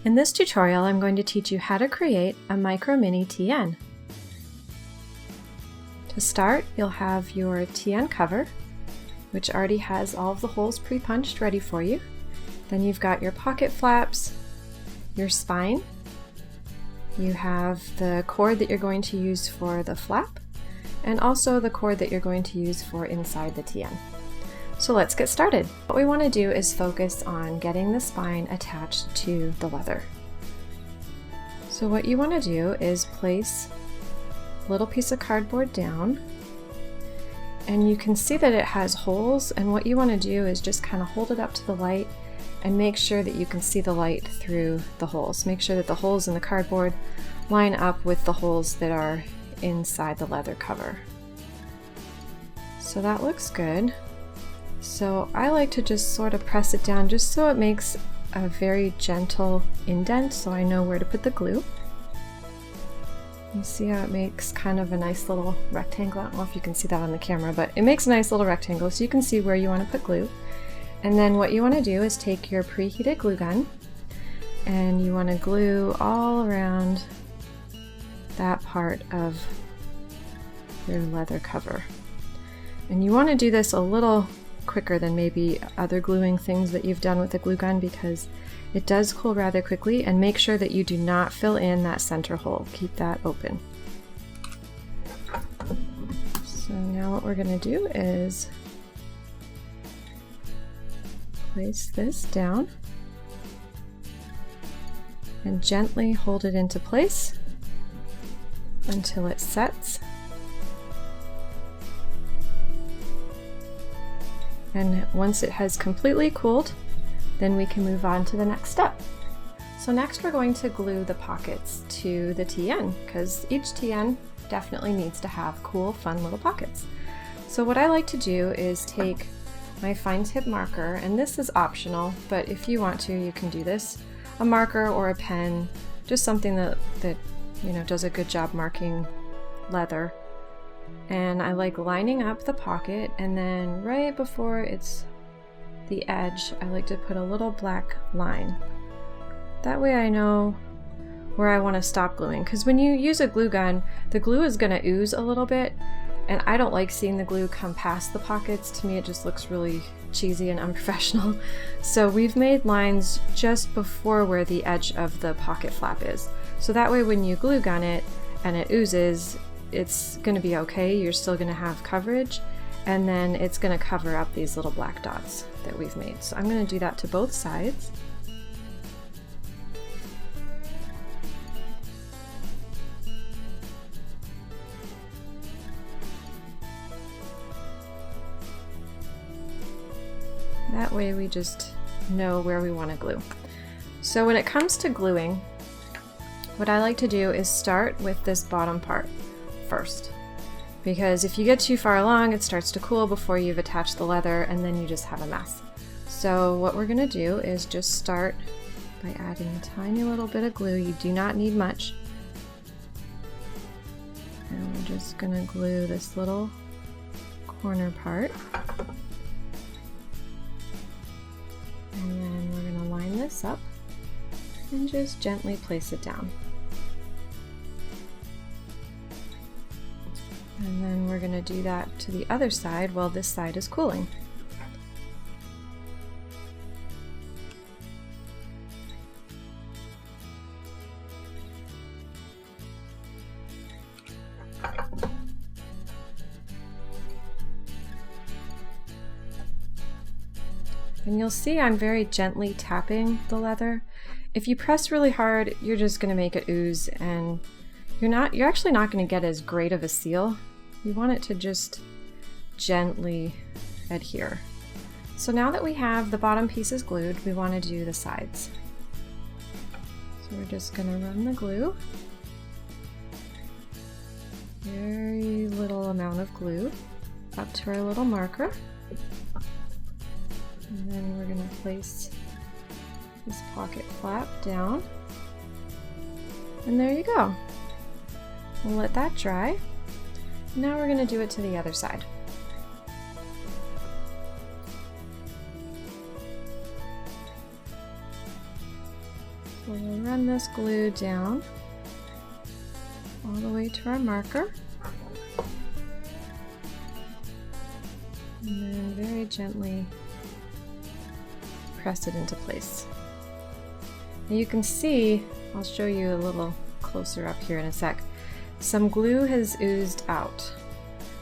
In this tutorial, I'm going to teach you how to create a micro mini TN. To start, you'll have your TN cover, which already has all of the holes pre-punched ready for you. Then you've got your pocket flaps, your spine, you have the cord that you're going to use for the flap, and also the cord that you're going to use for inside the TN. So let's get started. What we want to do is focus on getting the spine attached to the leather. So what you want to do is place a little piece of cardboard down, and you can see that it has holes, and what you want to do is just kind of hold it up to the light and make sure that you can see the light through the holes. Make sure that the holes in the cardboard line up with the holes that are inside the leather cover. So that looks good. So I like to just sort of press it down just so it makes a very gentle indent so I know where to put the glue. You see how it makes kind of a nice little rectangle? I don't know if you can see that on the camera, but it makes a nice little rectangle so you can see where you want to put glue. And then what you want to do is take your preheated glue gun and you want to glue all around that part of your leather cover. And you want to do this a little quicker than maybe other gluing things that you've done with the glue gun because it does cool rather quickly, and make sure that you do not fill in that center hole. Keep that open. So now what we're going to do is place this down and gently hold it into place until it sets. And once it has completely cooled, then we can move on to the next step. So next we're going to glue the pockets to the TN, because each TN definitely needs to have cool, fun little pockets. So what I like to do is take my fine tip marker, and this is optional, but if you want to, you can do this. A marker or a pen, just something that does a good job marking leather. And I like lining up the pocket, and then right before it's the edge, I like to put a little black line. That way I know where I want to stop gluing, because when you use a glue gun, the glue is going to ooze a little bit, and I don't like seeing the glue come past the pockets. To me it just looks really cheesy and unprofessional. So we've made lines just before where the edge of the pocket flap is. So that way when you glue gun it and it oozes, it's going to be okay. You're still going to have coverage, and then it's going to cover up these little black dots that we've made. So I'm going to do that to both sides. That way we just know where we want to glue. So when it comes to gluing, what I like to do is start with this bottom part first, because if you get too far along, it starts to cool before you've attached the leather, and then you just have a mess. So what we're going to do is just start by adding a tiny little bit of glue. You do not need much. And we're just going to glue this little corner part. And then we're going to line this up and just gently place it down. And then we're going to do that to the other side while this side is cooling. And you'll see I'm very gently tapping the leather. If you press really hard, you're just going to make it ooze, and you're actually not going to get as great of a seal. You want it to just gently adhere. So now that we have the bottom pieces glued, we want to do the sides. So we're just going to run the glue. Very little amount of glue up to our little marker. And then we're going to place this pocket flap down. And there you go. We'll let that dry. Now we're going to do it to the other side. So we'll run this glue down all the way to our marker. And then very gently press it into place. Now you can see, I'll show you a little closer up here in a sec, some glue has oozed out,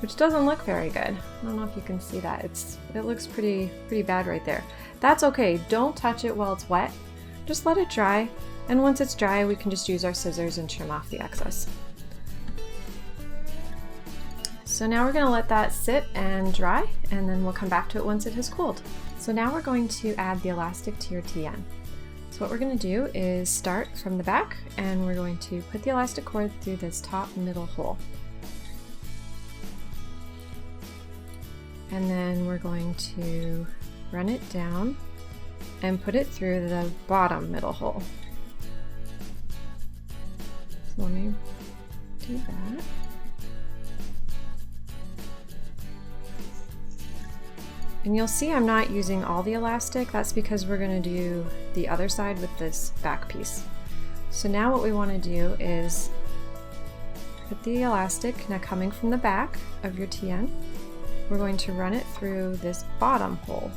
which doesn't look very good. I don't know if you can see that. It looks pretty bad right there. That's okay, don't touch it while it's wet. Just let it dry, and once it's dry, we can just use our scissors and trim off the excess. So now we're going to let that sit and dry, and then we'll come back to it once it has cooled. So now we're going to add the elastic to your TN. So what we're going to do is start from the back, and we're going to put the elastic cord through this top middle hole. And then we're going to run it down and put it through the bottom middle hole. So let me do that. And you'll see I'm not using all the elastic. That's because we're going to do the other side with this back piece. So now what we want to do is put the elastic, now coming from the back of your TN, we're going to run it through this bottom hole.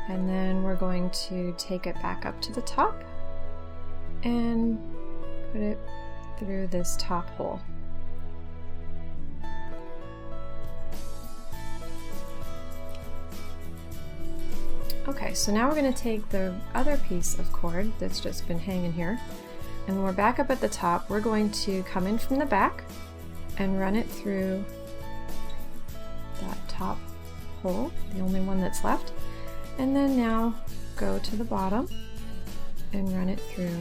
And then we're going to take it back up to the top and put it through this top hole. Okay, so now we're going to take the other piece of cord that's just been hanging here, and when we're back up at the top, we're going to come in from the back and run it through that top hole, the only one that's left. And then now go to the bottom and run it through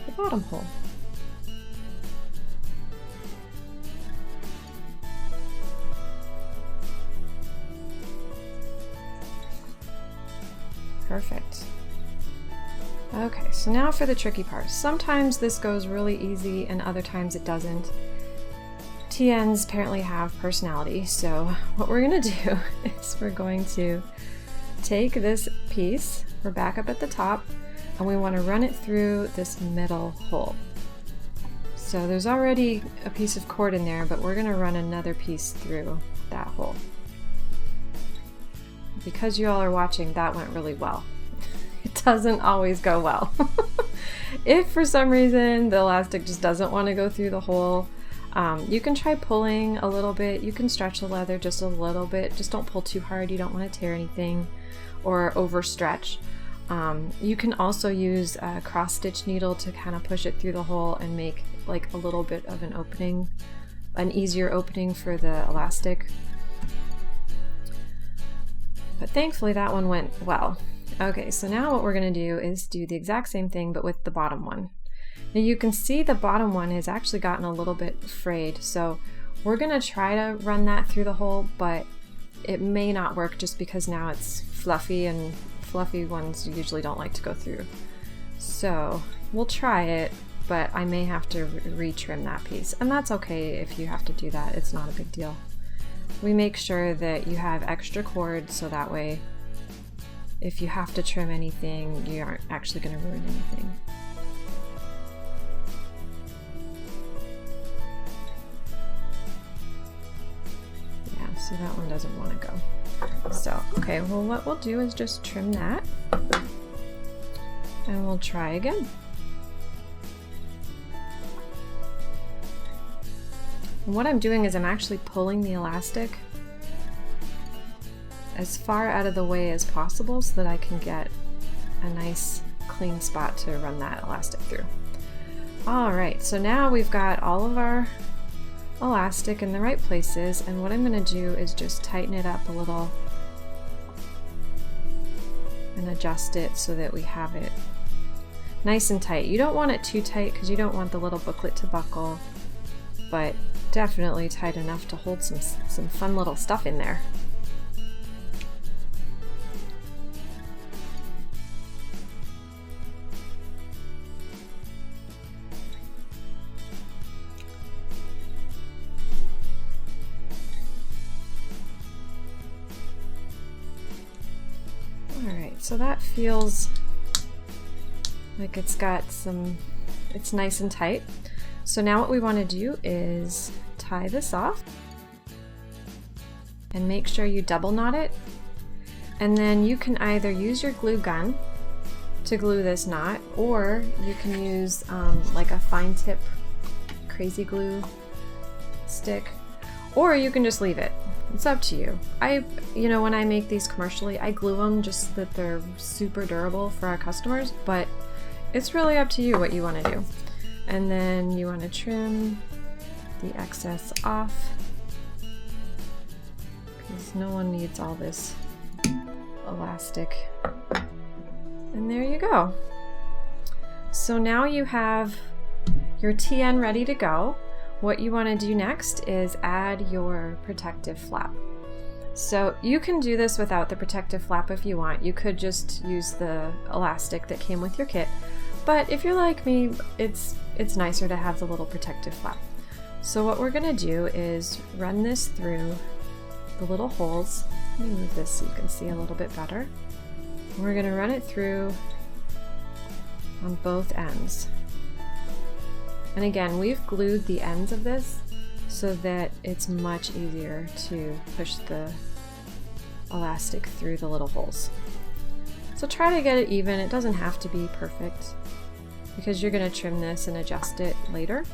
the bottom hole. Perfect. Okay, so now for the tricky part. Sometimes this goes really easy and other times it doesn't. TNs apparently have personality, so what we're going to do is we're going to take this piece, we're back up at the top, and we want to run it through this middle hole. So there's already a piece of cord in there, but we're going to run another piece through that hole. Because you all are watching, that went really well. It doesn't always go well. If for some reason the elastic just doesn't want to go through the hole, you can try pulling a little bit. You can stretch the leather just a little bit. Just don't pull too hard. You don't want to tear anything or overstretch. You can also use a cross stitch needle to kind of push it through the hole and make like a little bit of an opening, an easier opening for the elastic. But thankfully that one went well. Okay, so now what we're going to do is do the exact same thing but with the bottom one. Now you can see the bottom one has actually gotten a little bit frayed, so we're going to try to run that through the hole, but it may not work just because now it's fluffy, and fluffy ones usually don't like to go through. So we'll try it, but I may have to retrim that piece, and that's okay if you have to do that. It's not a big deal. We make sure that you have extra cord so that way if you have to trim anything, you aren't actually going to ruin anything. Yeah, so that one doesn't want to go. So, okay, well what we'll do is just trim that and we'll try again. And what I'm doing is I'm actually pulling the elastic as far out of the way as possible so that I can get a nice clean spot to run that elastic through. Alright, so now we've got all of our elastic in the right places, and what I'm going to do is just tighten it up a little and adjust it so that we have it nice and tight. You don't want it too tight because you don't want the little booklet to buckle, but definitely tight enough to hold some fun little stuff in there. So that feels like it's nice and tight. So now what we want to do is tie this off and make sure you double knot it. And then you can either use your glue gun to glue this knot, or you can use like a fine tip crazy glue stick, or you can just leave it. It's up to you. When I make these commercially, I glue them just so that they're super durable for our customers, but it's really up to you what you want to do. And then you want to trim the excess off, because no one needs all this elastic. And there you go. So now you have your TN ready to go. What you want to do next is add your protective flap. So you can do this without the protective flap if you want. You could just use the elastic that came with your kit. But if you're like me, it's nicer to have the little protective flap. So what we're going to do is run this through the little holes. Let me move this so you can see a little bit better. We're going to run it through on both ends. And again, we've glued the ends of this so that it's much easier to push the elastic through the little holes. So try to get it even. It doesn't have to be perfect because you're going to trim this and adjust it later.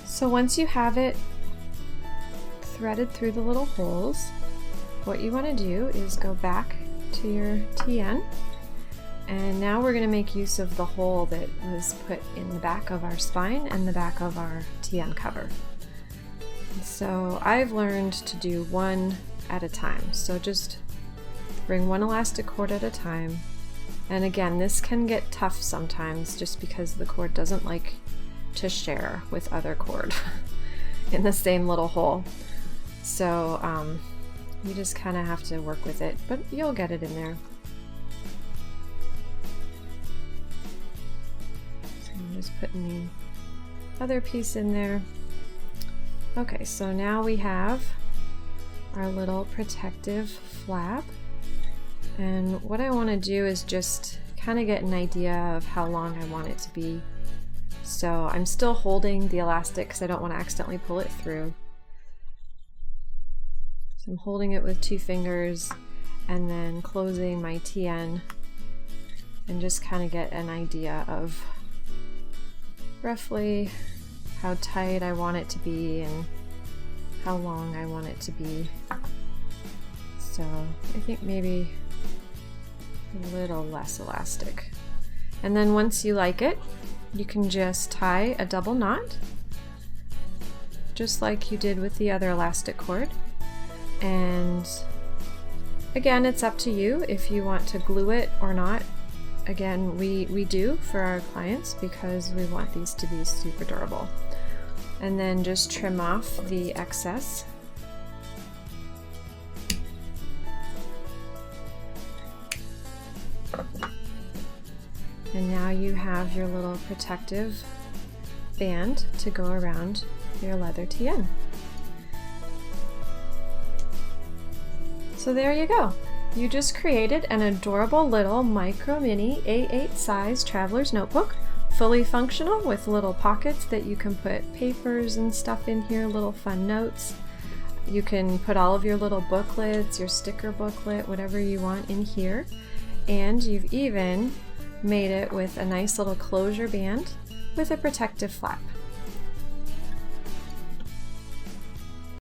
So once you have it threaded through the little holes, what you want to do is go back to your TN, and now we're going to make use of the hole that was put in the back of our spine and the back of our TN cover. So I've learned to do one at a time. So just bring one elastic cord at a time. And again, this can get tough sometimes just because the cord doesn't like to share with other cord in the same little hole. So you just kind of have to work with it, but you'll get it in there. So I'm just putting the other piece in there. Okay, so now we have our little protective flap. And what I want to do is just kind of get an idea of how long I want it to be. So I'm still holding the elastic because I don't want to accidentally pull it through. So I'm holding it with 2 fingers and then closing my TN and just kind of get an idea of roughly how tight I want it to be and how long I want it to be. So I think maybe a little less elastic. And then once you like it, you can just tie a double knot, just like you did with the other elastic cord. And again, it's up to you if you want to glue it or not. Again, we do for our clients because we want these to be super durable. And then just trim off the excess. And now you have your little protective band to go around your leather TN. So there you go. You just created an adorable little micro mini A8 size traveler's notebook, fully functional with little pockets that you can put papers and stuff in here, little fun notes. You can put all of your little booklets, your sticker booklet, whatever you want in here. And you've even made it with a nice little closure band with a protective flap.